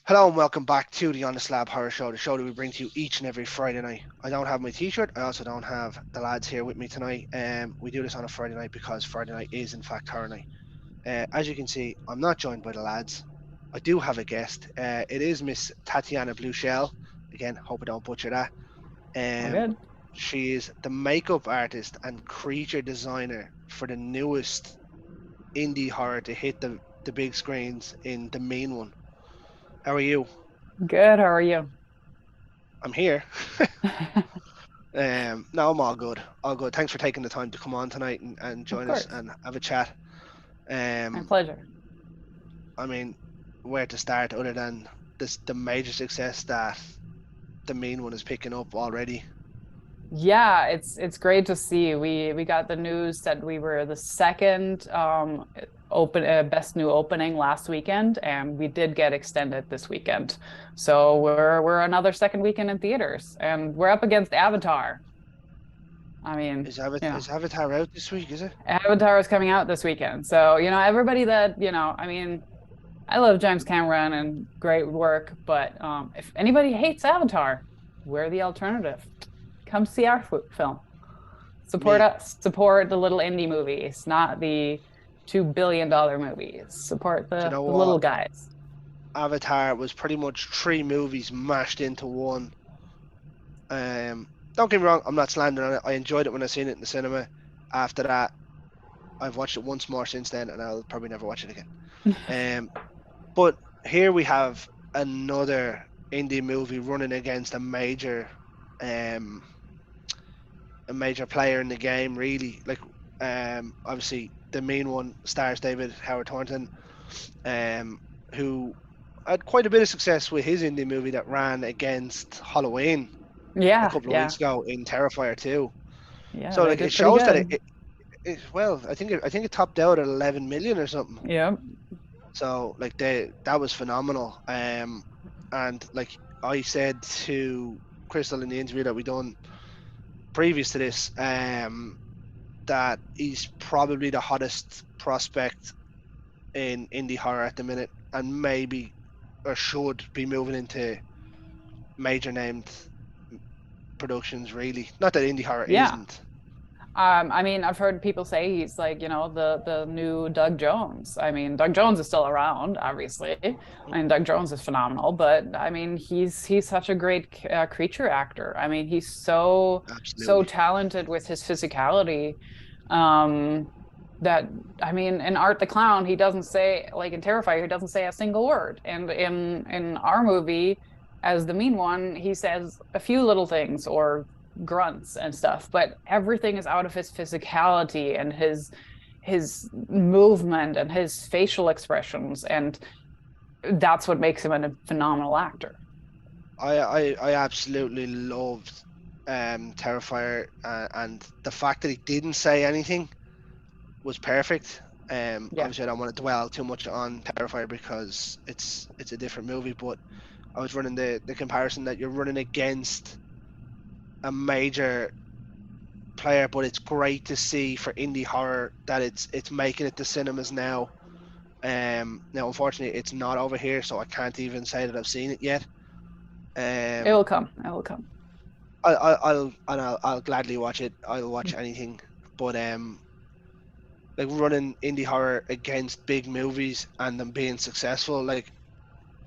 Hello and welcome back to the On the Slab Horror Show, the show that we bring to you each and every Friday night. I don't have my t-shirt. I also don't have the lads here with me tonight. We do this on a Friday night because Friday night is in fact horror night. As you can see, I'm not joined by the lads. I do have a guest. It is Miss Tatjana Bluchel. Again, hope I don't butcher that. All Um, good. she is the makeup artist and creature designer for the newest indie horror to hit the big screens in the main one. How are you? Good. How are you? I'm here. No, I'm all good. All good. Thanks for taking the time to come on tonight and Of join us course. and have a chat. My Um, pleasure. I mean, where to start other than the major success that the main one is picking up already. Yeah, it's great to see. We got the news that we were the second open best new opening last weekend, and we did get extended this weekend. So we're another second weekend in theaters, and we're up against Avatar. I mean, you know, Is Avatar out this week? Is it? Avatar is coming out this weekend. So, everybody that, I mean, I love James Cameron and great work, but if anybody hates Avatar, we're the alternative. Come see our film. Support Me. us. Support the little indie movies, not the $2 billion movies. Support Do you the know little what? guys. Avatar was pretty much three movies mashed into one. Don't get me wrong. I'm not slandering it. I enjoyed it when I seen it in the cinema. After that, I've watched it once more since then, and I'll probably never watch it again. Um, But here we have another indie movie running against um, a major player in the game. Really, like obviously the main one stars David Howard Thornton, um, who had quite a bit of success with his indie movie that ran against Halloween a Yeah, couple of yeah, weeks ago in Terrifier 2. yeah. So They like it did pretty shows that good. well, I think it topped out at 11 million or something. Yeah, So like that was phenomenal. And like I said to Crystal in the interview that we done previous to this, that he's probably the hottest prospect in indie horror at the minute, and maybe or should be moving into major named productions. Really, not that indie horror yeah. isn't. I mean, I've heard people say he's like, the new Doug Jones. I mean, Doug Jones is still around, obviously. I mean, Doug Jones is phenomenal, but I mean, he's such a great creature actor. I mean, he's so Absolutely. talented with his physicality. Um, that I mean, in Art the Clown, he doesn't say like in Terrifier, he doesn't say a single word, and in our movie, as the mean one, he says a few little things or grunts and stuff, but everything is out of his physicality and his movement and his facial expressions, and that's what makes him a phenomenal actor. I absolutely loved Terrifier, and the fact that he didn't say anything was perfect. Yeah, Obviously, I don't want to dwell too much on Terrifier because it's a different movie. But I was running the comparison that you're running against a major player, but it's great to see for indie horror that it's making it to cinemas now. Now unfortunately, it's not over here, so I can't even say that I've seen it yet. it Um, will come. It will come. I'll gladly watch it. I'll watch anything. But like running indie horror against big movies and them being successful, like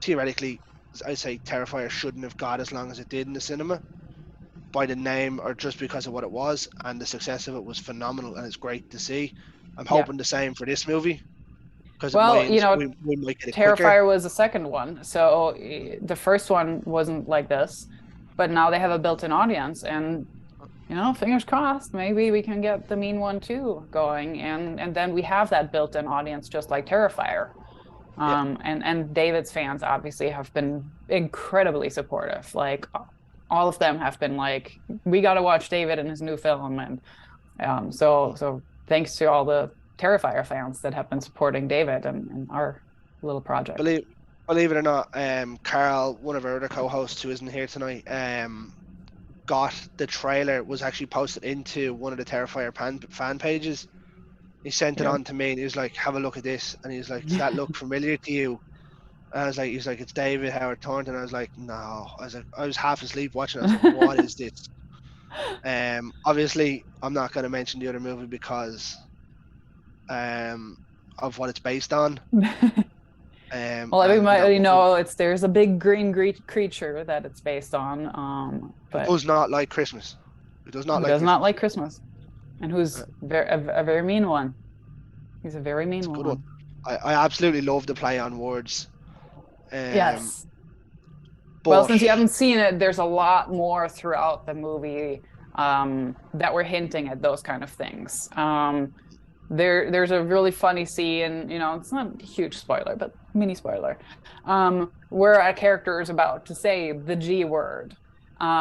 theoretically, I say Terrifier shouldn't have got as long as it did in the cinema by the name or just because of what it was, and the success of it was phenomenal and it's great to see. I'm Yeah. hoping the same for this movie because it Well, means we might get it quicker. Terrifier was the second one, so the first one wasn't like this, but now they have a built-in audience, and fingers crossed, maybe we can get the mean one too going, and then we have that built-in audience just like Terrifier. Yeah, And David's fans obviously have been incredibly supportive. Like all of them have been like, we got to watch David and his new film, and so thanks to all the Terrifier fans that have been supporting David and our little project. believe believe it or not, Carl, one of our other co-hosts who isn't here tonight, got the trailer was actually posted into one of the Terrifier fan pages. He sent it Yeah. on to me and he was like, "Have a look at this," and he was like, "Does that look familiar to you?" And I was like, he's like, it's David Howard Thornton. I was like, no. I was half asleep watching. I was like, what is this? Obviously, I'm not going to mention the other movie because um of what it's based on. Well, And you know, everybody know there's a big green creature that it's based on, who but does not like Christmas? Who does not who like does not Christmas? like Christmas and Uh, who's a very mean one. He's a very it's mean a good one. one. I absolutely love the play on words. Um, Yes. Well, but since you haven't seen it, there's a lot more throughout the movie that we're hinting at those kind of things. There's a really funny scene, it's not a huge spoiler, but mini spoiler, where a character is about to say the G word.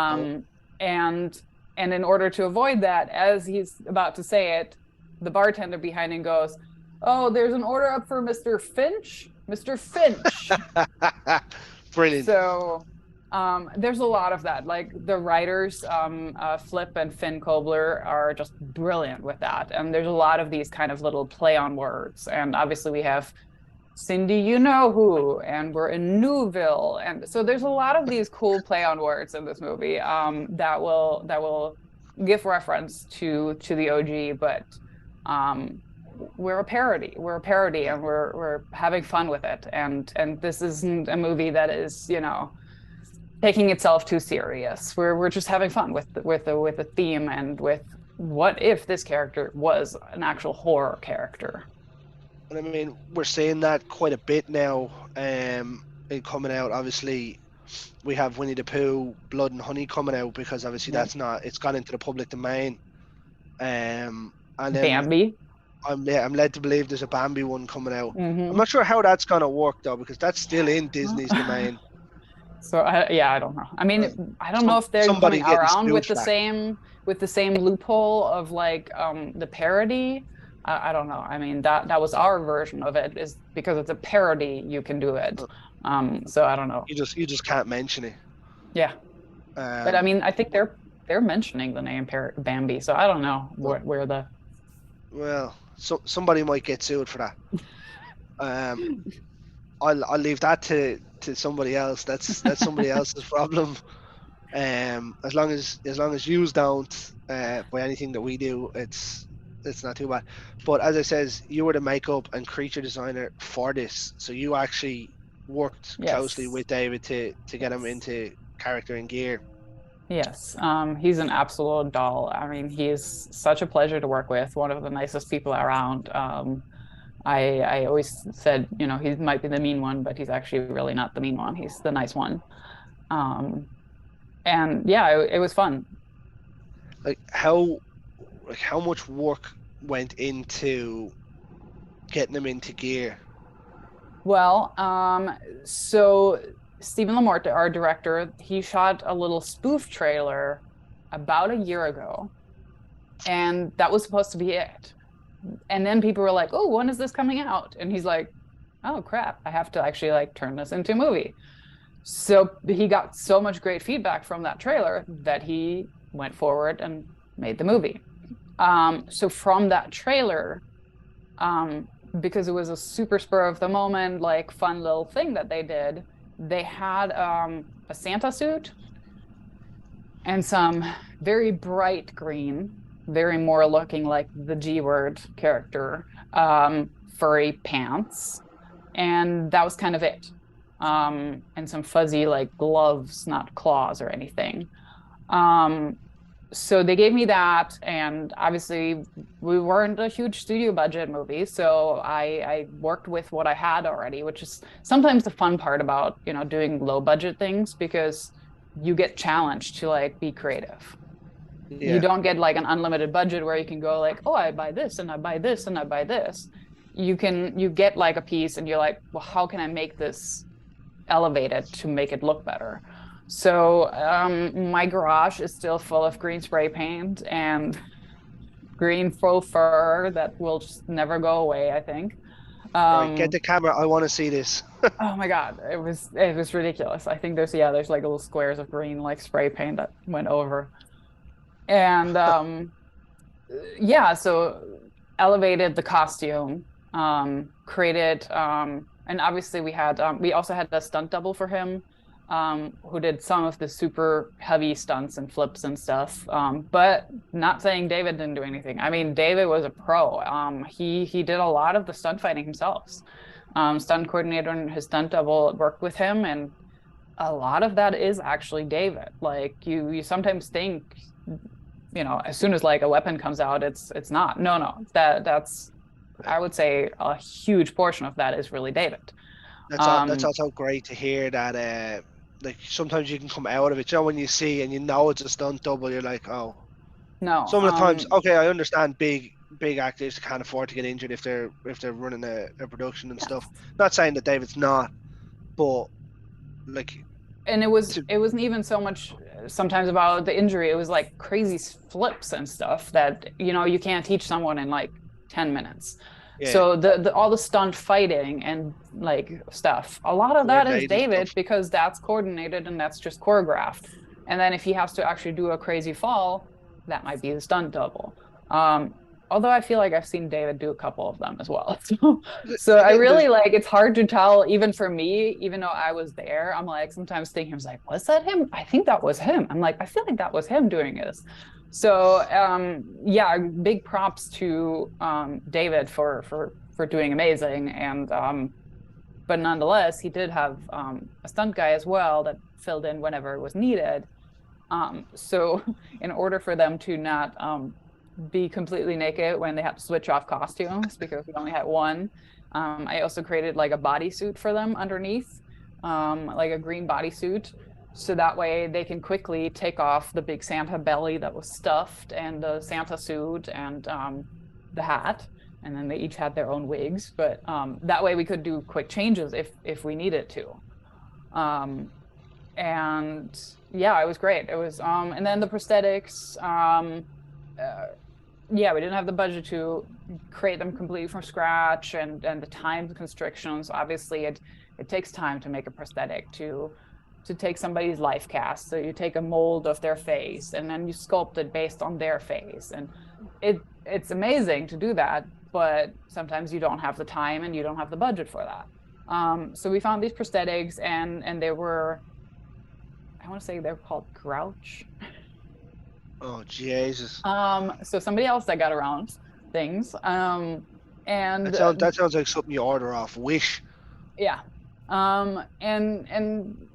oh, Um, and and in order to avoid that, as he's about to say it, the bartender behind him goes, "Oh, there's an order up for Mr. Finch. Mr. Finch." brilliant. So there's a lot of that. Like the writers, Flip and Finn Kobler, are just brilliant with that. And there's a lot of these kind of little play on words. And obviously, we have Cindy, you know who, and we're in Newville. And so there's a lot of these cool play on words in this movie that will give reference to the OG, but um, we're a parody. We're a parody, Yeah. and we're having fun with it. And this isn't a movie that is, taking itself too serious. We're just having fun with the theme and with what if this character was an actual horror character. And I mean, we're seeing that quite a bit now. In coming out, obviously, we have Winnie the Pooh, Blood and Honey coming out because obviously Yeah. that's not. It's gone into the public domain. And then Bambi. I'm led to believe there's a Bambi one coming out. I'm Mm-hmm. not sure how that's gonna work though because that's still in Disney's domain. So yeah, I don't know. I Uh, mean, I don't know if they're coming somebody getting around sued for that. with the same loophole of like the parody. I don't know. I mean, that was our version of it, is because it's a parody, you can do it. Uh, So I don't know. you just can't mention it. Yeah, but I Um, mean, I think they're mentioning the name Bambi, so I don't know well, where the well, somebody might get sued for that. Um, I'll leave that to somebody else. That's somebody else's problem. As long as yous don't by anything that we do, it's not too bad. But as I says, you were the makeup and creature designer for this, so you actually worked closely yes. with David to get him Yes. into character and gear. Yes, he's an absolute doll. I mean, he's such a pleasure to work with, one of the nicest people around. I always said, he might be the mean one, but he's actually really not the mean one. He's the nice one. Um, and yeah, it was fun. Like how much work went into getting him into gear. Well, so Stephen Lamort, our director, he shot a little spoof trailer about a year ago, and that was supposed to be it. And then people were like, "Oh, when is this coming out?" And he's like, "Oh crap, I have to actually like turn this into a movie." So he got so much great feedback from that trailer that he went forward and made the movie. So from that trailer, um, because it was a super spur of the moment, like fun little thing that they had a Santa suit and some very bright green, very more looking like the G word character, furry pants. And that was kind of it. And some fuzzy like gloves, not claws or anything. Um, so they gave me that, and obviously we weren't a huge studio budget movie, so I worked with what I had already, which is sometimes the fun part about doing low budget things, because you get challenged to like be creative. You Yeah, don't get like an unlimited budget where you can go like, oh, I buy this and I buy this and I buy this. You get like a piece and you're like, well, how can I make this elevated to make it look better? So my garage is still full of green spray paint and green faux fur that will just never go away, I think. right. Get Um, the camera. I want to see this. oh my God, it was ridiculous. I think there's like little squares of green like spray paint that went over. And yeah, so elevated the costume, created And obviously we also had a stunt double for him, who did some of the super heavy stunts and flips and stuff. But not saying David didn't do anything. I mean, David was a pro. He did a lot of the stunt fighting himself. Stunt coordinator and his stunt double worked with him, and a lot of that is actually David. Like you sometimes think, as soon as like a weapon comes out, it's not. No, no. That's I would say a huge portion of that is really David. That's Um, also great to hear that. Like sometimes you can come out of it. You know, when you see and you know it's a stunt double, you're like, oh. no, Some of the times, okay, I understand big actors can't afford to get injured if they're running a production and yeah. stuff. Not saying that David's not, but like And it was to it wasn't even so much sometimes about the injury. It was like crazy flips and stuff that you can't teach someone in like 10 minutes. yeah, So the all the stunt fighting and like stuff, a lot of that is coordinating David stuff. because that's coordinated and that's just choreographed. And then if he has to actually do a crazy fall, that might be the stunt double. Um, Although I feel like I've seen David do a couple of them as well. So I Again, really like it's hard to tell even for me, even though I was there. I'm like sometimes thinking, I was like, was that him? I think that was him. I'm like, I feel like that was him doing this. So yeah, big props to David for doing amazing. And but nonetheless, he did have a stunt guy as well that filled in whenever it was needed. So in order for them to not be completely naked when they had to switch off costumes because we only had one. I also created like a bodysuit for them underneath, like a green bodysuit. So that way they can quickly take off the big Santa belly that was stuffed and the Santa suit and the hat. And then they each had their own wigs. But that way we could do quick changes if we needed to. Um, and yeah, it was great. It was and then the prosthetics. Uh, yeah, we didn't have the budget to create them completely from scratch and the time constrictions. Obviously, it takes time to make a prosthetic to take somebody's life cast. So you take a mold of their face and then you sculpt it based on their face. And it's amazing to do that, but sometimes you don't have the time and you don't have the budget for that. So we found these prosthetics and they were, I want to say they're called Grouch. Oh Jesus, So somebody else that got around things. And that sounds like something you order off Wish. yeah. And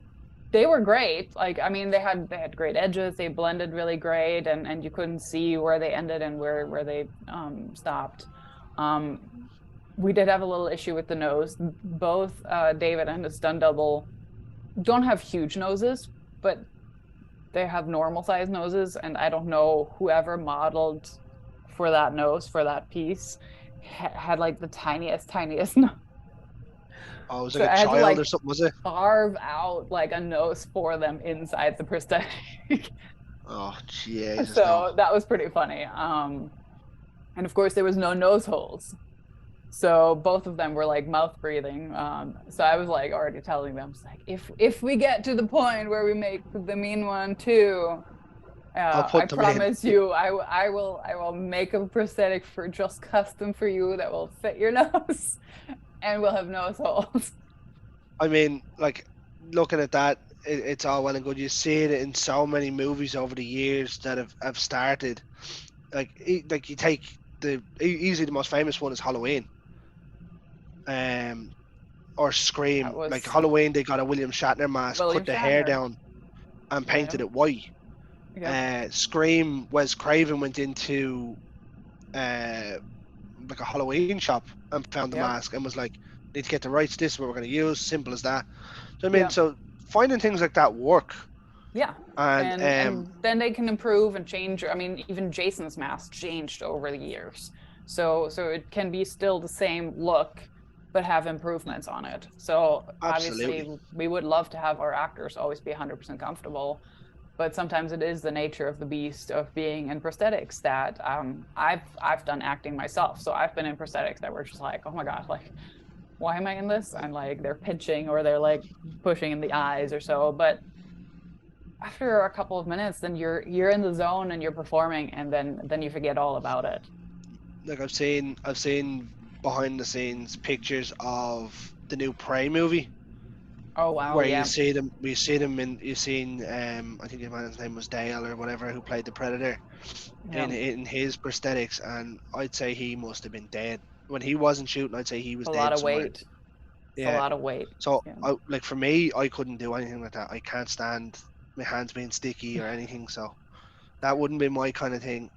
they were great. Like, I mean, they had great edges. They blended really great, and you couldn't see where they ended and where they stopped. Um, we did have a little issue with the nose. Both David and his stunt double don't have huge noses, but they have normal sized noses, and I don't know whoever modeled for that nose for that piece had like the tiniest nose. Oh, it was like So a I had to child or like something, was it? carve out like a nose for them inside the prosthetic. Oh Jesus, no. So that was pretty funny. And of course there was no nose holes. So both of them were like mouth breathing. So I was like already telling them, it's like if we get to the point where we make the mean one too, I'll I put them in. promise you, I will make a prosthetic for just custom for you that will fit your nose, and will have nose holes. I mean, like looking at that, it's all well and good. You see it in so many movies over the years that have started. Like you take easily the most famous one is Halloween, um, or That Scream. Like was Halloween, they got a William Shatner mask, William cut the hair Shatner. down, and painted Yep. it white. Yep. Scream, Wes Craven went into uh, like a Halloween shop and found the Yep. mask and was like, "Need to get the rights. This is what we're going to use. Simple as that." So I mean, Yep. so finding things like that work, Yeah. and And then they can improve and change. I mean, even Jason's mask changed over the years. So it can be still the same look, but have improvements on it. So obviously absolutely, we would love to have our actors always be 100% comfortable, but sometimes it is the nature of the beast of being in prosthetics that I've done acting myself. So I've been in prosthetics that were just like, oh my God, like why am I in this? And like they're pinching or they're like pushing in the eyes or so. But after a couple of minutes, then you're in the zone and you're performing, and then you forget all about it. like I've seen behind the scenes pictures of the new Prey movie, Oh wow, where yeah. you see them in you seen I think his man's name was Dale or whatever, who played the Predator Yeah. in his prosthetics, and I'd say he must have been dead when he wasn't shooting. I'd say he was A lot dead of somewhere. weight. It's a Yeah. lot of weight. So Yeah. like for me, I couldn't do anything like that. I can't stand my hands being sticky or anything. So that wouldn't be my kind of thing.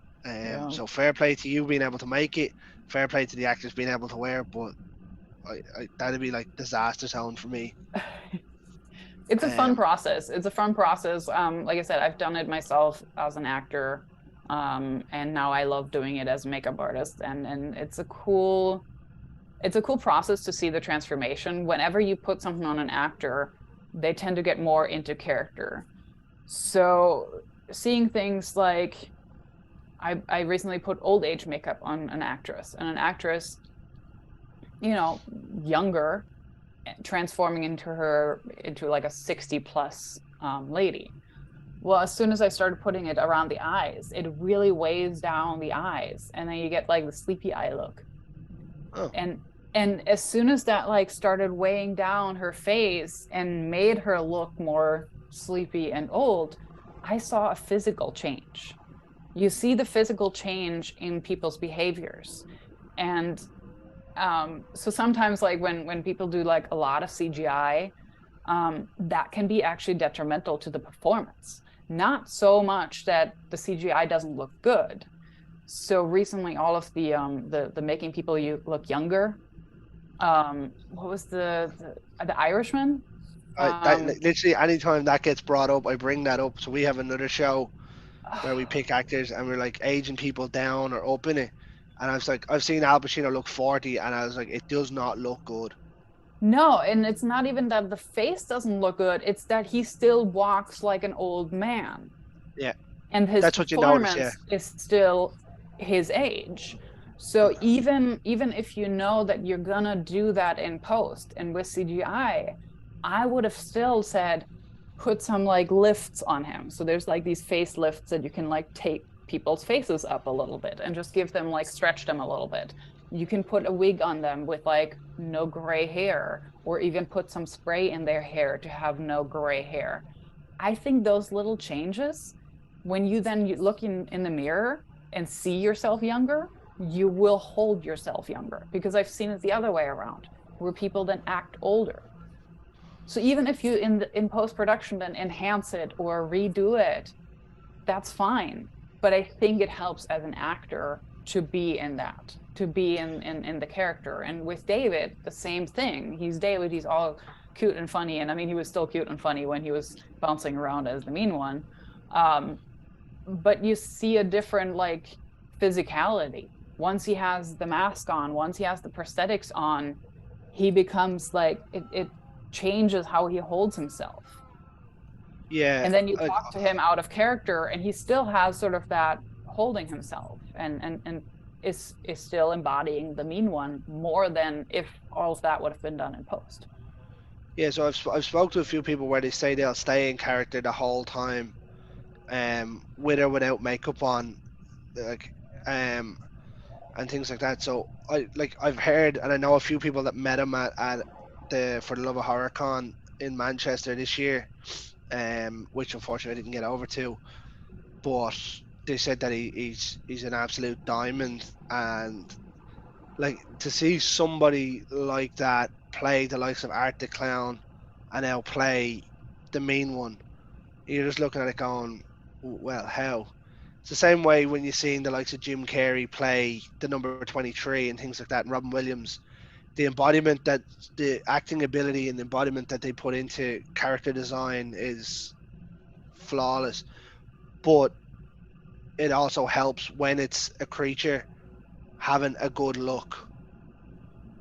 Yeah. So fair play to you being able to make it. Fair play to the actors being able to wear it, but that'd be like disaster zone for me. It's a fun Um, process. It's a fun process. Like I said, I've done it myself as an actor, and now I love doing it as a makeup artist. And it's a cool process to see the transformation. Whenever you put something on an actor, they tend to get more into character. So seeing things like I recently put old age makeup on an actress, and an actress, you know, younger, transforming into like a 60 plus lady. Well, as soon as I started putting it around the eyes, it really weighs down the eyes, and then you get like the sleepy eye look. oh, And as soon as that like started weighing down her face and made her look more sleepy and old, I saw a physical change. You see the physical change in people's behaviors. And so sometimes like when people do like a lot of CGI, that can be actually detrimental to the performance. Not so much that the CGI doesn't look good. So recently, all of the making people you look younger. What was the Irishman? like, literally anytime that gets brought up, I bring that up. So we have another show where we pick actors and we're like aging people down or up in it. And I was like, I've seen Al Pacino look 40, and I was like, it does not look good. No, and it's not even that the face doesn't look good, it's that he still walks like an old man. Yeah, And his that's what you notice. Yeah. performance is still his age. So even if you know that you're gonna do that in post and with I would have still said put some like lifts on him. So there's like these face lifts that you can like tape people's faces up a little bit and just give them like stretch them a little bit. You can put a wig on them with like no gray hair, or even put some spray in their hair to have no gray hair. I think those little changes, when you then look in the mirror and see yourself younger, you will hold yourself younger, because I've seen it the other way around, where people then act older. So even if you in post production then enhance it or redo it, that's fine. But I think it helps as an actor to be in that, to be in the character. And with David, the same thing. He's David. He's all cute and funny, and I mean, he was still cute and funny when he was bouncing around as the mean one. Um, but you see a different like physicality once he has the mask on, once he has the prosthetics on. He becomes like it changes how he holds himself. Yeah, And then you like talk to him out of character and he still has sort of that holding himself, and is still embodying the mean one more than if all of that would have been done in post. yeah. So I've spoke to a few people where they say they'll stay in character the whole time, with or without makeup on, like, um, and things like that. So I've heard and I know a few people that met him at the For the Love of Horror Con in Manchester this year, which unfortunately I didn't get over to, but they said that he's an absolute diamond, and like to see somebody like that play the likes of Art the Clown and now play the mean one, you're just looking at it going, well, how? It's the same way when you're seeing the likes of Jim Carrey play the number 23 and things like that, and Robin Williams. The embodiment that the acting ability and the embodiment that they put into character design is flawless. But it also helps when it's a creature having a good look.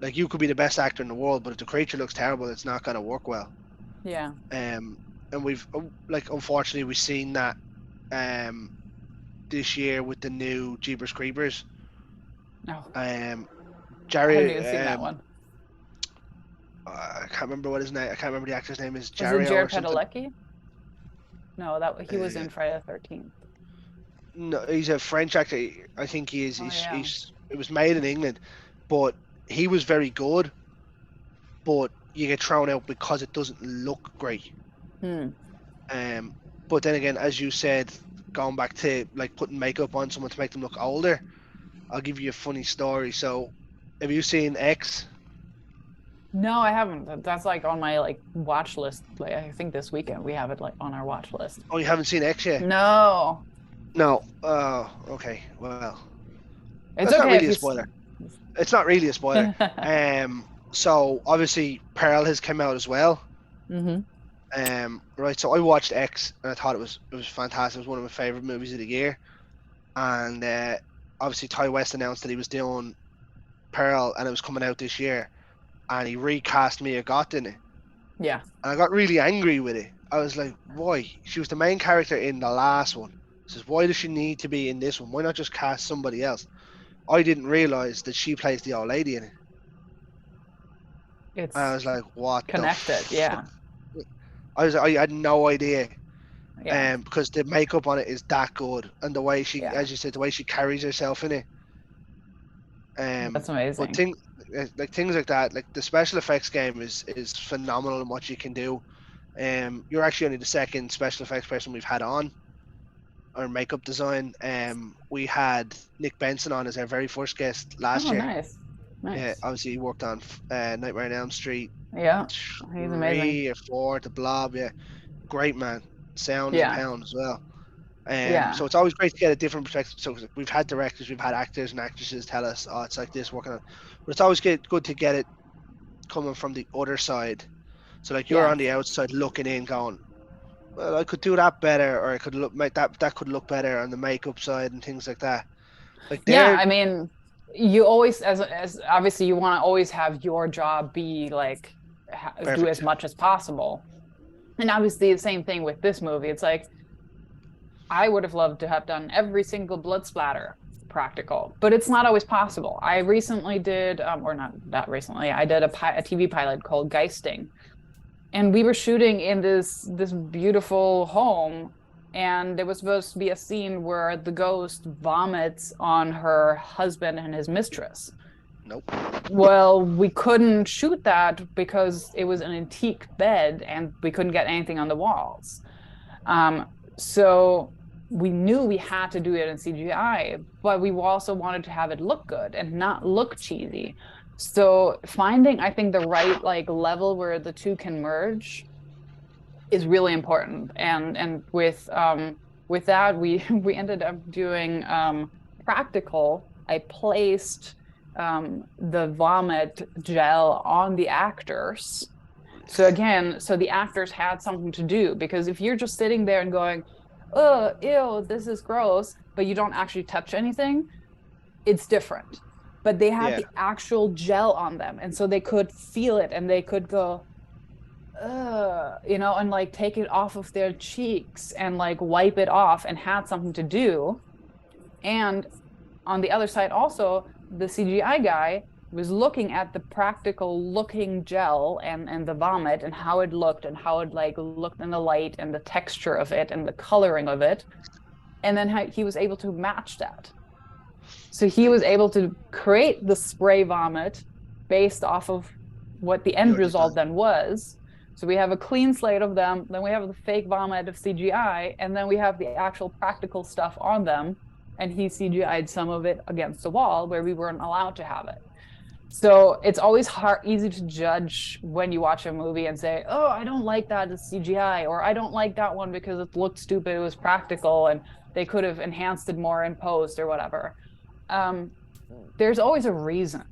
Like you could be the best actor in the world, but if the creature looks terrible, it's not going to work well. Yeah. Um, and we've like unfortunately we've seen that um this year with the new Jeepers Creepers. No, Um, I haven't Jerry, even seen that one. I can't remember what his name. I can't remember the actor's name is Was it Jario or Jared something. Padalecki? No, that he was Uh, in Friday the 13th. no, he's a French actor. I think he is. Oh yeah. It was made in England, but he was very good. but you get thrown out because it doesn't look great. Hmm. Um, but then again, as you said, going back to like putting makeup on someone to make them look older, I'll give you a funny story. So, have you seen X? No, I haven't. That's like on my like watch list. Like I think this weekend we have it like on our watch list. Oh, you haven't seen X yet? No. No. Oh, okay. Well, It's that's not okay really if a you spoiler. It's not really a spoiler. So obviously Pearl has come out as well. hmm Right. So I watched X and I thought it was fantastic. It was one of my favorite movies of the year. And obviously Ty West announced that he was doing Pearl and it was coming out this year. And he recast Mia Goth in it. Yeah. And I got really angry with it. I was like, why? She was the main character in the last one. Says, why does she need to be in this one? Why not just cast somebody else? I didn't realize that she plays the old lady in it. And I It's was like, what the connected. fuck? Yeah. I had no idea. Yeah. Because the makeup on it is that good, and the way she, Yeah. as you said, the way she carries herself in it. That's But amazing. things like that, like the special effects game is phenomenal in what you can do. You're actually only the second special effects person we've had on our makeup design. We had Nick Benson on as our very first guest last Oh, year. nice. Yeah, Nice. obviously he worked on Nightmare on Elm Street Yeah. He's amazing. 3 or 4, The Blob. Yeah, great man, sound and Yeah. pound as well. Yeah. So it's always great to get a different perspective. So we've had directors, we've had actors and actresses tell us, "Oh, it's like this working on," but it's always good to get it coming from the other side. So like you're Yeah. on the outside looking in, going, "Well, I could do that better, or I could make that could look better on the makeup side and things like that." Like Yeah. they're I mean, you always, as obviously, you want to always have your job be like do as perfect. much as possible. And obviously, the same thing with this movie. It's like I would have loved to have done every single blood splatter practical, but it's not always possible. I recently did, or not that recently, I did a TV pilot called Geisting, and we were shooting in this beautiful home, and there was supposed to be a scene where the ghost vomits on her husband and his mistress. Nope. Well, we couldn't shoot that because it was an antique bed and we couldn't get anything on the walls. Um, so we knew we had to do it in CGI, but we also wanted to have it look good and not look cheesy. So finding, I think, the right like level where the two can merge is really important. And with that, we we ended up doing practical. I placed the vomit gel on the actors, so again, so the actors had something to do, because if you're just sitting there and going, oh, ew, this is gross, but you don't actually touch anything, it's different. But they had Yeah. the actual gel on them. And so they could feel it and they could go, and like take it off of their cheeks and like wipe it off and had something to do. And on the other side, also, the CGI guy was looking at the practical looking gel and the vomit and how it looked and how it like looked in the light and the texture of it and the coloring of it. And then he was able to match that. So he was able to create the spray vomit based off of what the end Your result design. then was. So we have a clean slate of them, then we have the fake vomit of CGI, and then we have the actual practical stuff on them. And he CGI'd some of it against the wall where we weren't allowed to have it. So it's always easy to judge when you watch a movie and say, "Oh, I don't like that it's CGI," or "I don't like that one because it looked stupid. It was practical, and they could have enhanced it more in post or whatever." Um, there's always a reason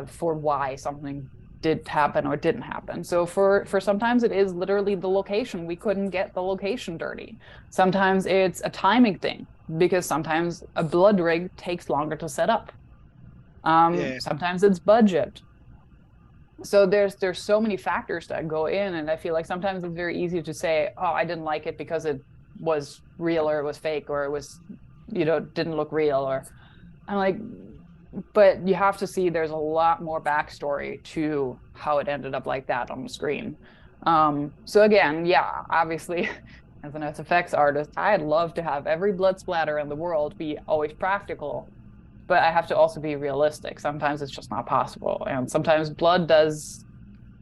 for why something did happen or didn't happen. So for sometimes it is literally the location. We couldn't get the location dirty. Sometimes it's a timing thing because sometimes a blood rig takes longer to set up. Yeah. Sometimes it's budget. So there's so many factors that go in, and I feel like sometimes it's very easy to say, "Oh, I didn't like it because it was real or it was fake or it was, didn't look real." Or I'm like, but you have to see there's a lot more backstory to how it ended up like that on the screen. So again, yeah, obviously, as an SFX artist, I'd love to have every blood splatter in the world be always practical, but I have to also be realistic. Sometimes it's just not possible. And sometimes blood does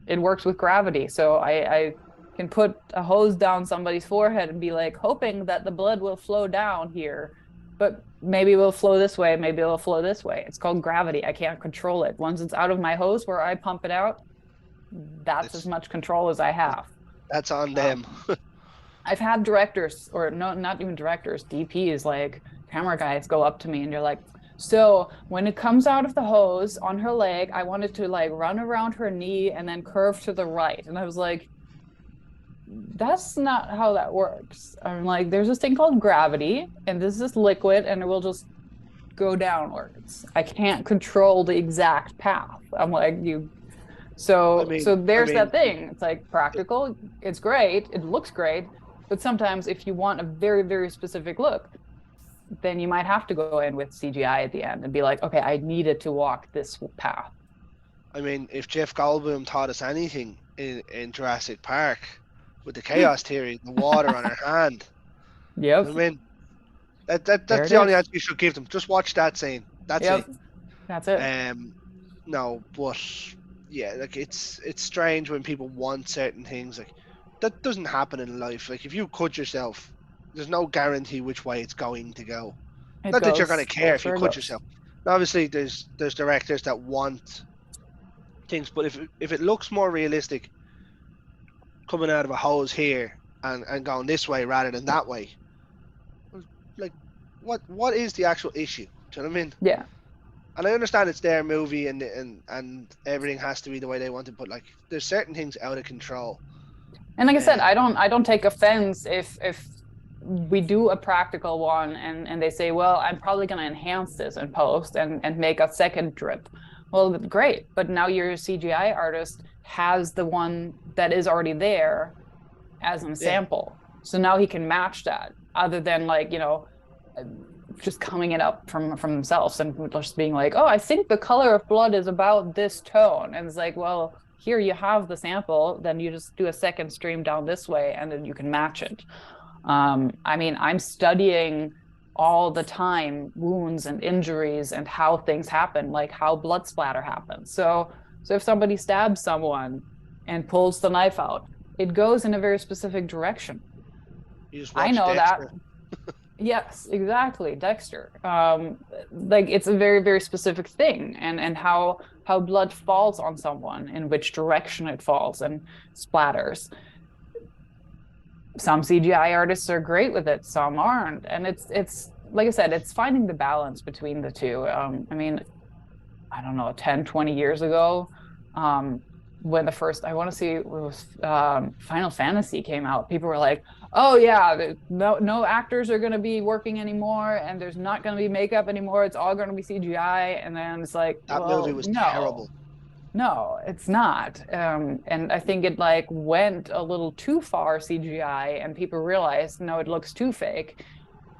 It works with gravity. So I can put a hose down somebody's forehead and be like hoping that the blood will flow down here, but maybe it will flow this way, maybe it will flow this way. It's called gravity. I can't control it. Once it's out of my hose where I pump it out, that's as It's much control as I have. that's on Um, them. I've had directors, or no, not even directors, DPs, like camera guys go up to me and you're like, so when it comes out of the hose on her leg, I want it to like run around her knee and then curve to the right. And I was like, that's not how that works. I'm like, there's this thing called gravity, and this is liquid, and it will just go downwards. I can't control the exact path. I'm like, you I so mean, I there's that mean, thing. It's like practical, it's great, it looks great, but sometimes if you want a very, very specific look, then you might have to go in with CGI at the end and be like, okay, I needed to walk this path. I mean, if Jeff Goldblum taught us anything in Jurassic Park with the chaos theory, the water on her hand, Yep, I mean, there that's it the only is. answer you should give them. Just watch that scene. That's it. Yep, that's it. Um, no, but yeah, like it's strange when people want certain things. Like that doesn't happen in life. Like if you cut yourself, there's no guarantee which way it's going to go. It Not that you're gonna goes care if you where it cut goes. yourself. Obviously, there's directors that want things, but if it looks more realistic coming out of a hose here and going this way rather than that way, like what is the actual issue? Do you know what I mean? Yeah. And I understand it's their movie and everything has to be the way they want it, but like there's certain things out of control. And like I said, Um, I don't take offense if we do a practical one and they say, well, I'm probably going to enhance this in post and make a second drip. Well, great, but now your CGI artist has the one that is already there as an yeah, sample. So now he can match that other than like, just coming it up from themselves and just being like, oh, I think the color of blood is about this tone. And it's like, well, here you have the sample, then you just do a second stream down this way and then you can match it. I mean, I'm studying all the time wounds and injuries and how things happen, like how blood splatter happens. So if somebody stabs someone and pulls the knife out, it goes in a very specific direction. you just I watch know that. Dexter. Yes, exactly, Dexter. Like it's a very, very specific thing, and how blood falls on someone, in which direction it falls and splatters. Some CGI artists are great with it, some aren't, and it's like I said, it's finding the balance between the two. I mean, I don't know, 10, 20 years ago, um, when the first, I want to see it was Final Fantasy came out, people were like, oh yeah, no actors are going to be working anymore and there's not going to be makeup anymore. It's all going to be CGI. And then it's like, That movie well, was no, terrible. no, it's not. And I think it like went a little too far CGI and people realized, no, it looks too fake.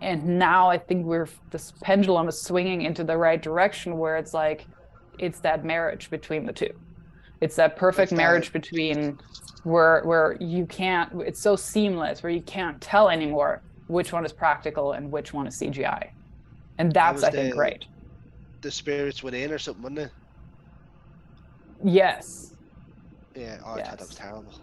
And now I think this pendulum is swinging into the right direction where it's like, it's that marriage between the two. It's that perfect It's that marriage between where you can't, it's so seamless where you can't tell anymore which one is practical and which one is CGI. And that that's, was I think, great. the spirits within or something, wasn't it? Yes. Yeah, oh, I thought that was Yes. terrible.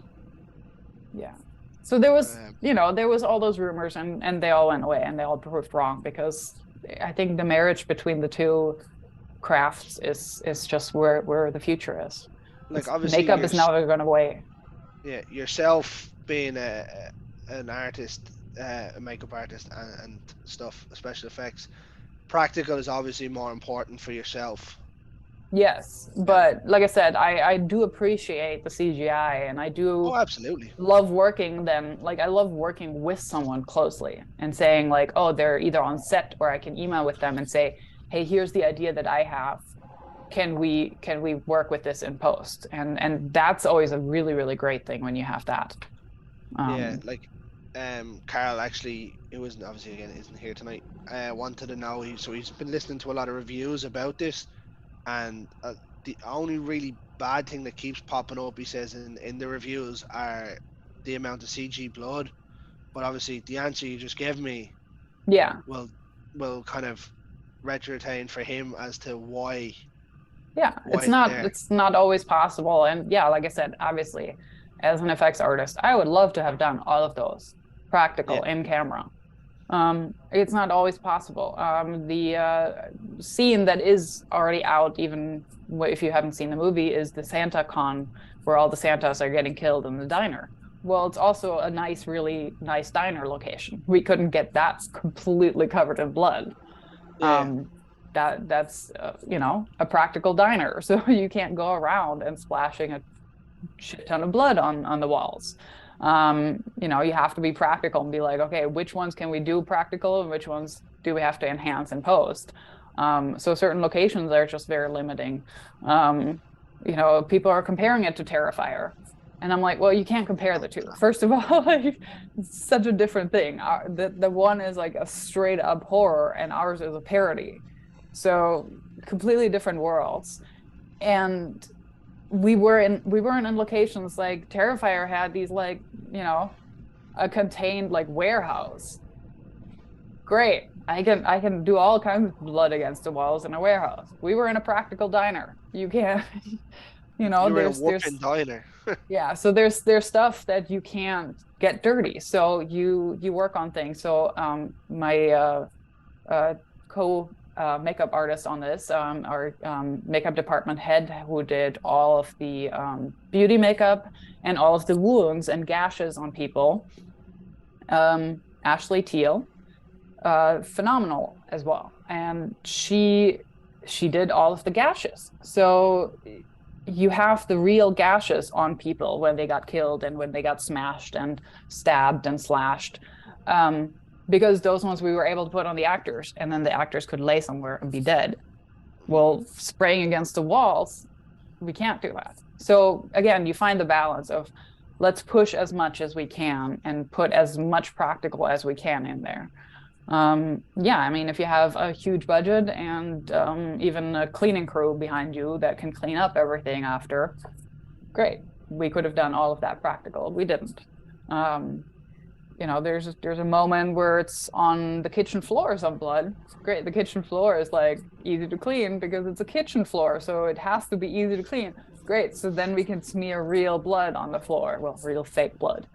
Yeah. So there was, Um, there was all those rumors and they all went away and they all proved wrong because I think the marriage between the two crafts is just where the future is. like It's, obviously makeup is never going away. yeah, yourself being an artist, a makeup artist and stuff, special effects, practical is obviously more important for yourself. Yes, Um, but like I said, I do appreciate the CGI and I oh, do absolutely. love working then like I love working with someone closely and saying like, oh, they're either on set or I can email with them and say, hey, here's the idea that I have. Can we work with this in post? And that's always a really, really great thing when you have that. Yeah, Um, like Carl actually, it wasn't obviously again isn't here tonight. Wanted to know, so he's been listening to a lot of reviews about this, and the only really bad thing that keeps popping up, he says in the reviews, are the amount of CG blood. But obviously, the answer you just gave me yeah. will kind of retrotain for him as to why Yeah, why it's there. it's not always possible. And yeah, like I said, obviously, as an effects artist, I would love to have done all of those Yeah, practical in camera. It's not always possible. The scene that is already out, even if you haven't seen the movie, is the Santa con where all the Santas are getting killed in the diner. Well, it's also a nice, really nice diner location. We couldn't get that completely covered in blood. yeah, Um, that's you know, a practical diner, so you can't go around and splashing a shit ton of blood on the walls. You know, you have to be practical and be like, okay, which ones can we do practical and which ones do we have to enhance in post? So certain locations are just very limiting. Um, you know, people are comparing it to Terrifier. And I'm like, well, you can't compare the two. First of all, like, it's such a different thing. The one is like a straight up horror, and ours is a parody. So completely different worlds. And we weren't in locations like Terrifier had these like, you know, a contained like warehouse. Great. I can do all kinds of blood against the walls in a warehouse. We were in a practical diner. You can't, you know, you were in a warping there's diner. yeah, so there's stuff that you can't get dirty. So you work on things. So my co makeup artist on this, our makeup department head who did all of the beauty makeup and all of the wounds and gashes on people. Ashley Teal, phenomenal as well, and she did all of the gashes. So you have the real gashes on people when they got killed and when they got smashed and stabbed and slashed. Um, because those ones we were able to put on the actors, and then the actors could lay somewhere and be dead. Well, spraying against the walls, we can't do that. So again, you find the balance of let's push as much as we can and put as much practical as we can in there. Yeah, I mean, if you have a huge budget and even a cleaning crew behind you that can clean up everything after, great. We could have done all of that practical. We didn't. Um, you know, there's a moment where it's on the kitchen floor some blood. Great. The kitchen floor is like easy to clean because it's a kitchen floor, so it has to be easy to clean. Great. So then we can smear real blood on the floor. Well, real fake blood.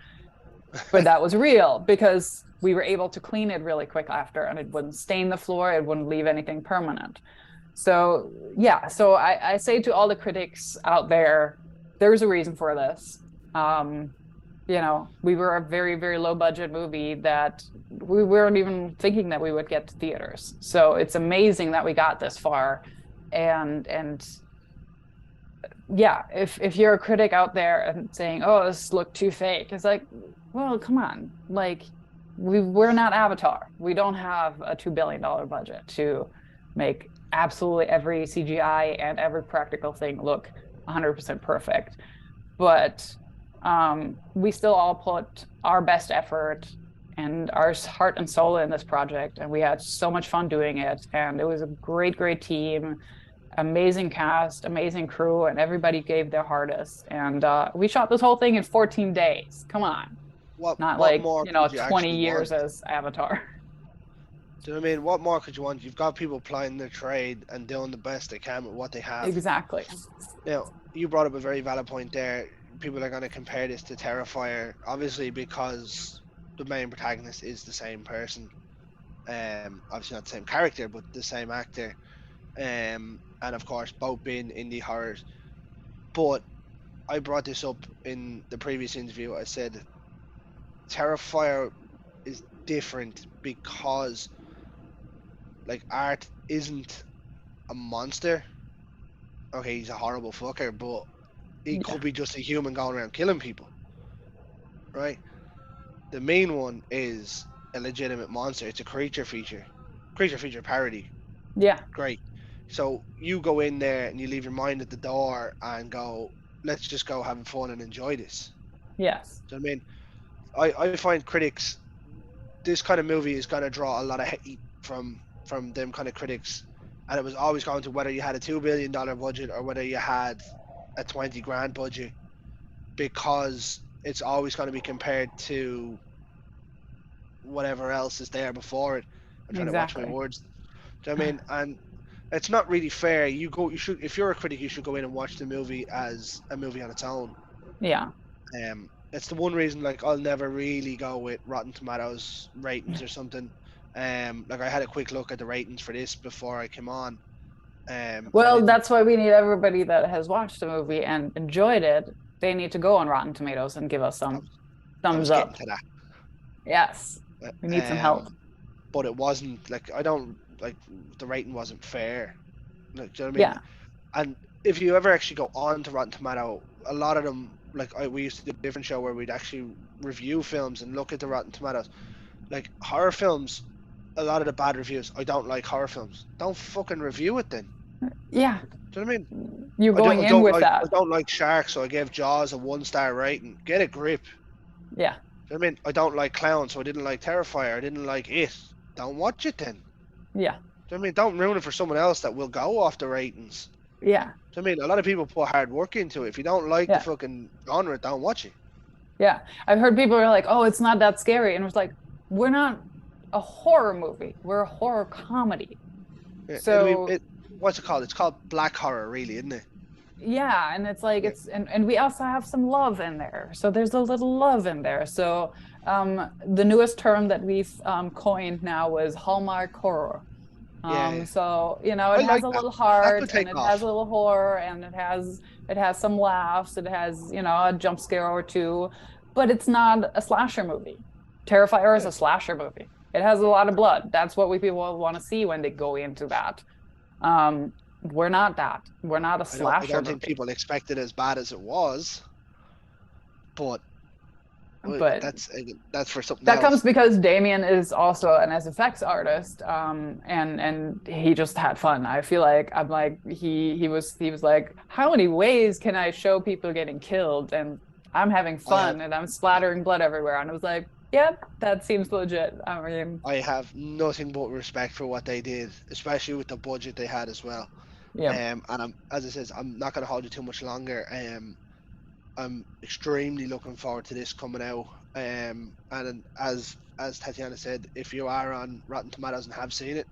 But that was real because we were able to clean it really quick after, and it wouldn't stain the floor, it wouldn't leave anything permanent. So yeah, so I say to all the critics out there, there's a reason for this. Um, you know, we were a very, very low budget movie that we weren't even thinking that we would get to theaters. So it's amazing that we got this far. And yeah, if you're a critic out there and saying, "Oh, this looked too fake," it's like, well, come on, like we're not Avatar. We don't have a $2 billion budget to make absolutely every CGI and every practical thing look 100% perfect. But we still all put our best effort and our heart and soul in this project, and we had so much fun doing it. And it was a great, great team, amazing cast, amazing crew, and everybody gave their hardest. And we shot this whole thing in 14 days. Come on, not What like, more you know, could you 20 actually years want? as Avatar. Do you know what I mean? What more could you want? You've got people plying their trade and doing the best they can with what they have. Exactly. Now, you brought up a very valid point there. People are going to compare this to Terrifier, obviously because the main protagonist is the same person. Obviously not the same character, but the same actor. And of course, both being indie horrors. But I brought this up in the previous interview. I said Terrifier is different because like art isn't a monster. Okay, he's a horrible fucker, but he Yeah. could be just a human going around killing people, right? The main one is a legitimate monster. It's a creature feature parody. Yeah. Great. So you go in there and you leave your mind at the door and go, let's just go have fun and enjoy this. Yes. So I mean, I find critics this kind of movie is going to draw a lot of hate from them kind of critics, and it was always going to whether you had a $2 billion budget or whether you had a 20 grand budget, because it's always going to be compared to whatever else is there before it. I'm trying to watch my Exactly. words. Do you know what I mean? And it's not really fair. You should, if you're a critic, you should go in and watch the movie as a movie on its own. Yeah. It's the one reason like I'll never really go with Rotten Tomatoes ratings or something. Like I had a quick look at the ratings for this before I came on. And I Well, didn't. that's why we need everybody that has watched the movie and enjoyed it. They need to go on Rotten Tomatoes and give us I some was, I thumbs was getting up. to that. Yes, we need some help. But it wasn't like I don't like the rating wasn't fair. Like, do you know what I mean? Yeah. And if you ever actually go on to Rotten Tomato, a lot of them, like we used to do a different show where we'd actually review films and look at the Rotten Tomatoes. Like horror films, a lot of the bad reviews. I don't like horror films. Don't fucking review it then. Yeah. Do you know what I mean? You're I don't, going I in don't with like I that. don't like sharks, so I gave Jaws a 1 star rating. Get a grip. Yeah. Do you know what I mean? I don't like clowns, so I didn't like Terrifier. I didn't like it. Don't watch it then. Yeah. Do you know what I mean? Don't ruin it for someone else that will go off the ratings. Yeah. Do you know what I mean? A lot of people put hard work into it. If you don't like the Yeah. fucking genre, don't watch it. Yeah. I've heard people are like, "Oh, it's not that scary." And it's like, "We're not a horror movie. We're a horror comedy." It'll be So, what's it called? It's called black horror, really, isn't it? yeah, and it's like Yeah, and we also have some love in there. So there's a little love in there. So the newest term that we've coined now was Hallmark horror. yeah, yeah. So, you know, I it has like a that. little That heart could and take it has a off. little horror and it has some laughs, it has, you know, a jump scare or two, but it's not a slasher movie. Terrifier is Yeah. a slasher movie. It has a lot of blood. That's what we people want to see when they go into that. We're not that. We're not a I slasher don't think movie. people expect it as bad as it was, but But that's for something that comes else. because Damien is also an SFX artist, and he just had fun. I feel like I'm like he was like, how many ways can I show people getting killed? And I'm having I have fun, and I'm splattering blood everywhere. And I was like, yep, that seems legit. I mean, I have nothing but respect for what they did, especially with the budget they had as well. yeah, And I'm, as I says, I'm not going to hold you too much longer. I'm extremely looking forward to this coming out. And as Tatiana said, if you are on Rotten Tomatoes and have seen it,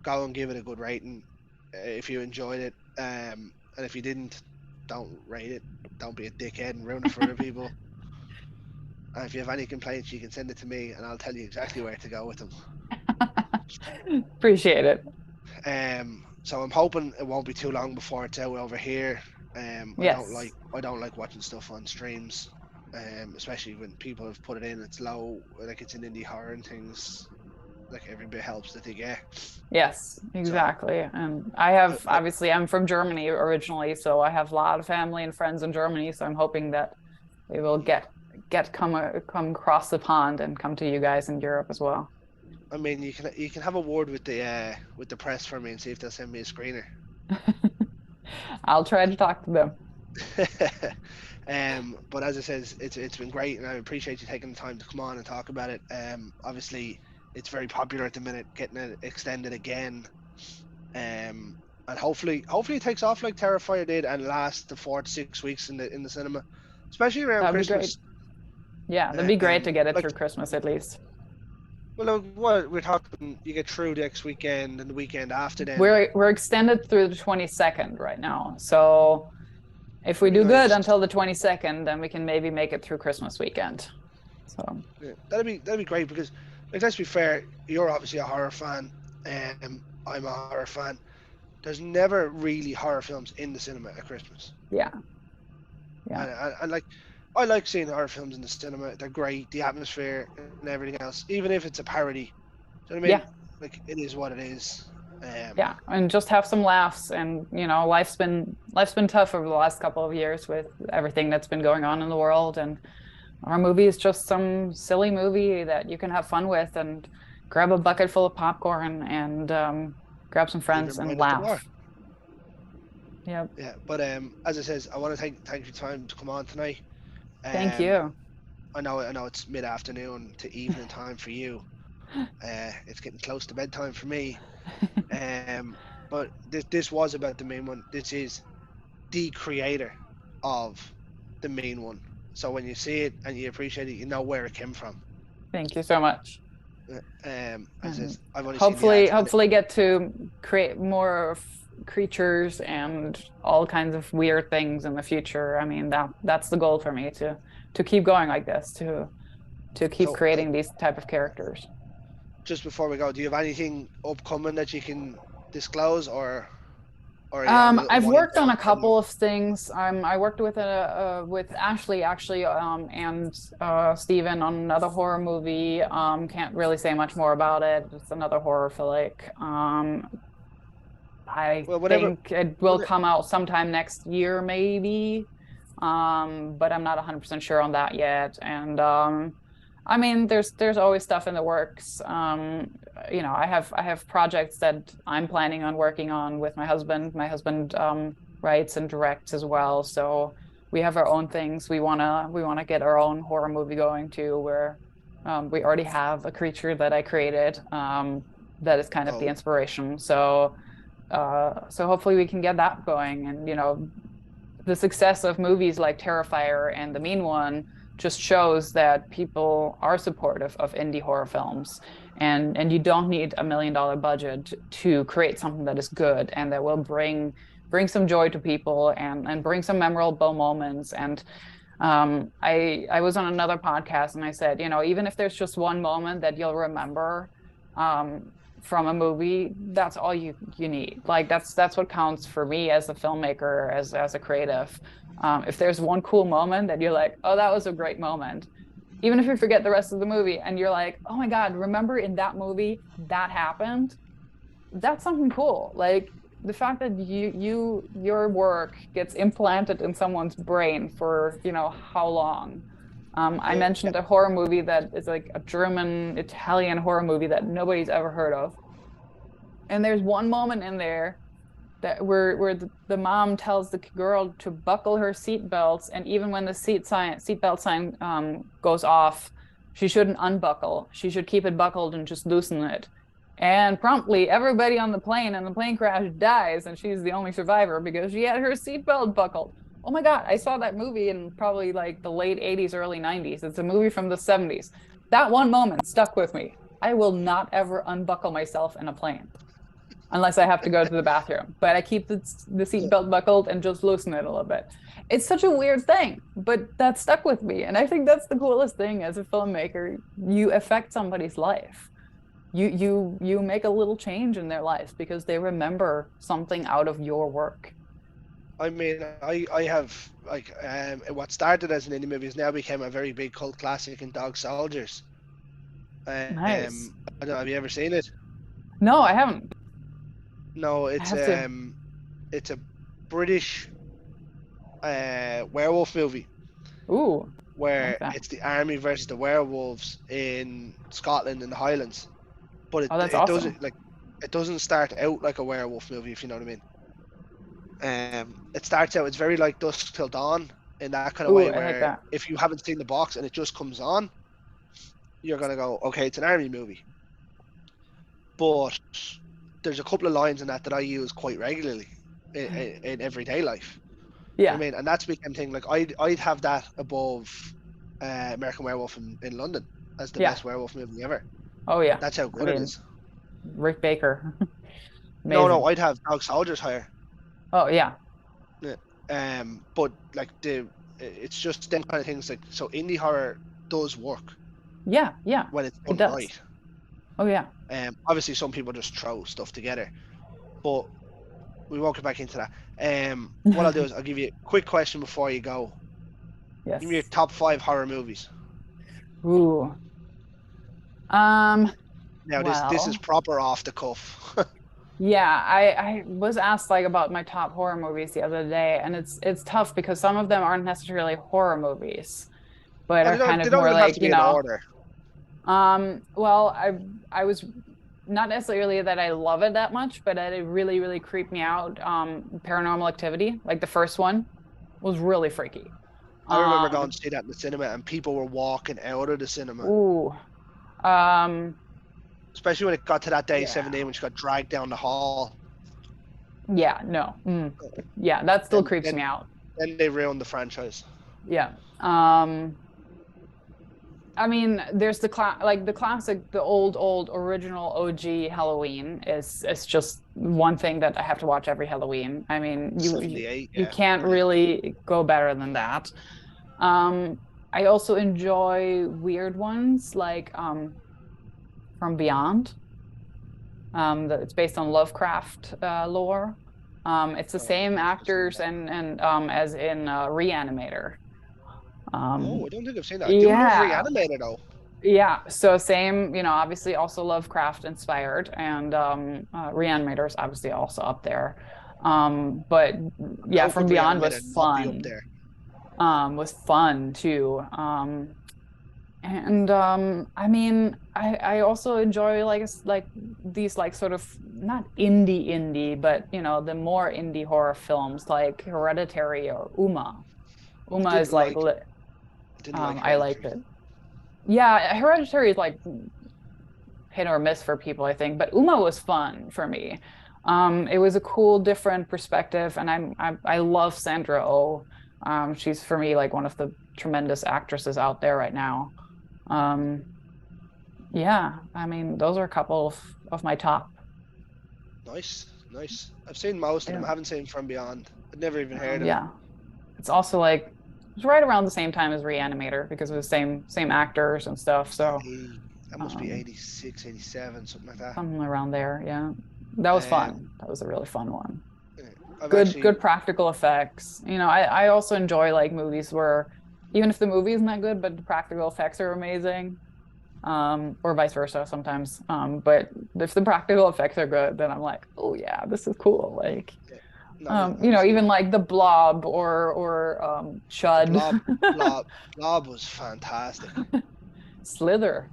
go and give it a good rating. If you enjoyed it, and if you didn't, don't rate it. Don't be a dickhead and ruin it for other people. And if you have any complaints, you can send it to me, and I'll tell you exactly where to go with them. appreciate it. So I'm hoping it won't be too long before it's out over here. Yes, I don't like watching stuff on streams, especially when people have put it in. It's low, like it's an indie horror and things. Like every bit helps that they get. yes, So exactly. And I have I, obviously I'm from Germany originally, so I have a lot of family and friends in Germany. So I'm hoping that we will come across the pond and come to you guys in Europe as well. I mean, you can have a word with the press for me and see if they'll send me a screener. I'll try to talk to them. But as I says, it's been great, and I appreciate you taking the time to come on and talk about it. Obviously, it's very popular at the minute, getting it extended again. And hopefully it takes off like Terrifier did and lasts the 4 to 6 weeks in the cinema, especially around That'd be great. Christmas. Yeah, that'd be great to get it Like, through Christmas at least. well, look, what we're talking, you get through next weekend and the weekend after. Then We're extended through the 22nd right now. So if we it'd be do good nice. until the 22nd, then we can maybe make it through Christmas weekend. So Yeah, that'd be great because, like, let's be fair, you're obviously a horror fan, and I'm a horror fan. There's never really horror films in the cinema at Christmas, yeah, yeah, and like, I like seeing horror films in the cinema. They're great, the atmosphere and everything else, even if it's a parody. Do you know what I mean? yeah, Like, it is what it is. yeah. And just have some laughs. And you know, life's been tough over the last couple of years with everything that's been going on in the world. And our movie is just some silly movie that you can have fun with and grab a bucket full of popcorn and grab some Leave your friends and mind at the door. laugh. Yep. Yeah, but as I says, I want to thank you for your time to come on tonight. Thank Um, you. I know it's mid afternoon to evening time for you. It's getting close to bedtime for me. But this was about the main one. This is the creator of the main one. So when you see it and you appreciate it, you know where it came from. Thank you so much. As And is, I've only seen the hopefully ads, and it, hopefully get to create more creatures and all kinds of weird things in the future. I mean, that's the goal for me, to keep going like this, to keep so creating these type of characters. just before we go, do you have anything upcoming that you can disclose, or are you on a little I've wind worked on down a kind of? couple of things. I worked with Ashley actually, and Steven on another horror movie. Can't really say much more about it. It's another horror flick. I Well, think it will whenever come out sometime next year, maybe. But I'm not 100% sure on that yet. And I mean, there's always stuff in the works. I have projects that I'm planning on working on with my husband. My husband writes and directs as well, so we have our own things. We wanna get our own horror movie going too, where we already have a creature that I created that is kind of the oh, inspiration. So hopefully we can get that going. And the success of movies like Terrifier and The Mean One just shows that people are supportive of indie horror films, and you don't need $1 million budget to create something that is good and that will bring some joy to people, and bring some memorable moments. And I was on another podcast and I said, even if there's just one moment that you'll remember um, from a movie, that's all you need. Like that's what counts for me as a filmmaker, as a creative. If there's one cool moment that you're like, oh, that was a great moment, even if you forget the rest of the movie and you're like, oh my God, remember in that movie that happened? That's something cool. Like the fact that your work gets implanted in someone's brain for how long. I yeah, mentioned a horror movie that is like a German Italian horror movie that nobody's ever heard of, and there's one moment in there that where the mom tells the girl to buckle her seat belts, and even when the seatbelt sign goes off, she shouldn't unbuckle. She should keep it buckled and just loosen it. And promptly, everybody on the plane and the plane crash dies, and she's the only survivor because she had her seatbelt buckled. Oh my God, I saw that movie in probably like the late 80s, early 90s. It's a movie from the 70s. That one moment stuck with me. I will not ever unbuckle myself in a plane unless I have to go to the bathroom. But I keep the yeah. seatbelt buckled and just loosen it a little bit. It's such a weird thing, but that stuck with me. And I think that's the coolest thing as a filmmaker. You affect somebody's life. You make a little change in their life because they remember something out of your work. I mean, I have like what started as an indie movie has now become a very big cult classic in Dog Soldiers. Nice. I don't know, have you ever seen it? No, I haven't. No, I have to. it's a British werewolf movie Ooh, I like where that. it's the army versus the werewolves in Scotland in the Highlands. But Oh, that's it doesn't awesome. like it doesn't start out like a werewolf movie, if you know what I mean. It starts out, it's very like Dusk Till Dawn in that kind of Ooh, way I like where that. if you haven't seen the box and it just comes on, you're gonna go, okay, it's an army movie. But there's a couple of lines in that I use quite regularly in everyday life. You know Yeah, what I mean? And that's become thing. Like I'd have that above American Werewolf in London as the yeah. best werewolf movie ever. Oh yeah. That's how I good it mean, is. Rick Baker. No, Amazing. I'd have Dog Soldiers higher. Oh yeah. Yeah. But like it's just them kind of things. Like so, indie horror does work Yeah, yeah. when it's It done does. right. Oh yeah. Obviously, some people just throw stuff together, but we won't get back into that. What I'll do is I'll give you a quick question before you go. Give me your Yes. top five horror movies. Ooh. Um, Now this is well, proper off the cuff. yeah, I was asked like about my top horror movies the other day, and it's tough because some of them aren't necessarily horror movies, but Oh, are kind they of don't more even have like, to be in order. well, I was not necessarily that I love it that much, but that it really, really creeped me out. Paranormal Activity, like the first one, was really freaky. I remember going Um, to see that in the cinema and people were walking out of the cinema. ooh, um, Especially when it got to that day, yeah, 7 a.m. when she got dragged down the hall. yeah, no, yeah, that still Then creeps me then out. then they ruined the franchise. Yeah. I mean, there's the classic, the old original OG Halloween is it's just one thing that I have to watch every Halloween. I mean, '78, you yeah, can't brilliant. really go better than that. Um, I also enjoy weird ones like From Beyond. That it's based on Lovecraft lore. It's the Oh, I same don't think I've seen actors that. and as in Reanimator. Oh, Um, I don't think I've seen that. I do love yeah, Reanimator though. yeah. So same, obviously also Lovecraft inspired, and Reanimator is obviously also up there. But yeah, How From could Beyond Reanimator not be up there? Was fun too. And I mean, I also enjoy like these like sort of not indie, but the more indie horror films like Hereditary or Uma. I Uma is didn't like like I didn't like I liked Hereditary. it. Yeah, Hereditary is like hit or miss for people, I think, but Uma was fun for me. It was a cool, different perspective, and I love Sandra Oh. She's for me like one of the tremendous actresses out there right now. Um, yeah, I mean, those are a couple of my top. Nice, nice. I've seen most of them. Yeah, I haven't seen From Beyond. I'd never even heard of it. yeah. It's also like it's right around the same time as Reanimator because of the same actors and stuff. So That must be um, 86, 87, something like that. something around there. Yeah, that was Um, fun. That was a really fun one. yeah, I've actually, Good practical effects. I also enjoy like movies where even if the movie isn't that good, but the practical effects are amazing. Or vice versa sometimes. But if the practical effects are good, then I'm like, oh yeah, this is cool. Like, yeah, no, obviously, even like the Blob or the Chud, Blob was fantastic. Slither.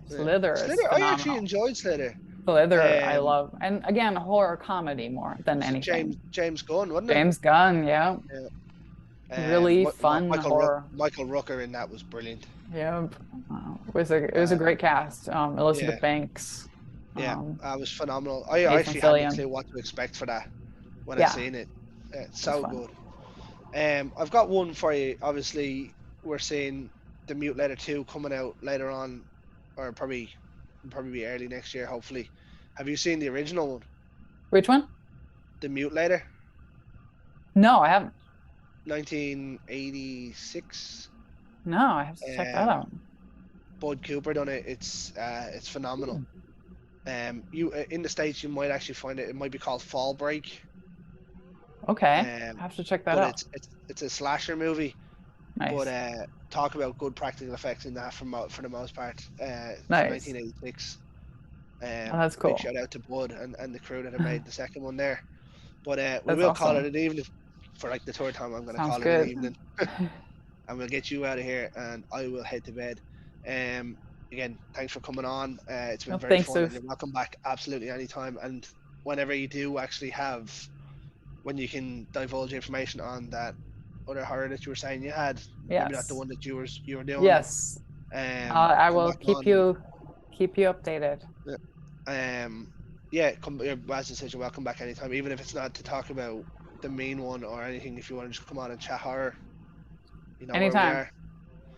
Yeah. Slither is Slither, I actually phenomenal. enjoyed Slither. Slither, I Um, love, and again, horror comedy more than was it anything. James Gunn, wasn't it? James Gunn, yeah, Yeah. really fun horror. Michael Rooker in that was brilliant. Yeah, it was a Uh, great cast. yeah, Elizabeth Banks, yeah, um, that was phenomenal. I Nathan actually had no Fillion. clue what to expect for that when I Yeah, seen it. It's that's so fun. good. I've got one for you. Obviously, we're seeing the Mutilator 2 coming out later on, or probably be early next year, hopefully. Have you seen the original one, Which one? the Mutilator, No, I haven't. 1986? No, I have to check that Um, out. Bud Cooper done it. It's phenomenal. Hmm. You in the States you might actually find it. It might be called Fall Break. Okay, I Um, have to check that but out. it's a slasher movie. But Nice, talk about good practical effects in that for the most part. For nice. 1986. Oh, that's Big cool. shout out to Bud and the crew that have made the second one there. But we That's will call it awesome. an evening. For like the third time, I'm going to Sounds call it an good. evening, and we'll get you out of here, and I will head to bed. Um, Again, thanks for coming on. It's been Well, very thanks, fun, and Suf. you're welcome back absolutely anytime. And whenever you do actually have, when you can divulge information on that other horror that you were saying you had, maybe not the Yes, one that you were doing, yes. I come will back on. keep you updated. Um, yeah, come. As I said, you're welcome back anytime, even if it's not to talk about the main one or anything. If you want to just come on and chat horror, you know where we Anytime. are.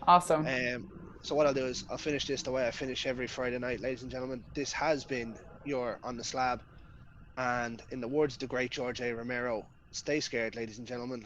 Awesome. Um, so what I'll do is I'll finish this the way I finish every Friday night, ladies and gentlemen. This has been your On the Slab, and in the words of the great George A. Romero, stay scared, ladies and gentlemen.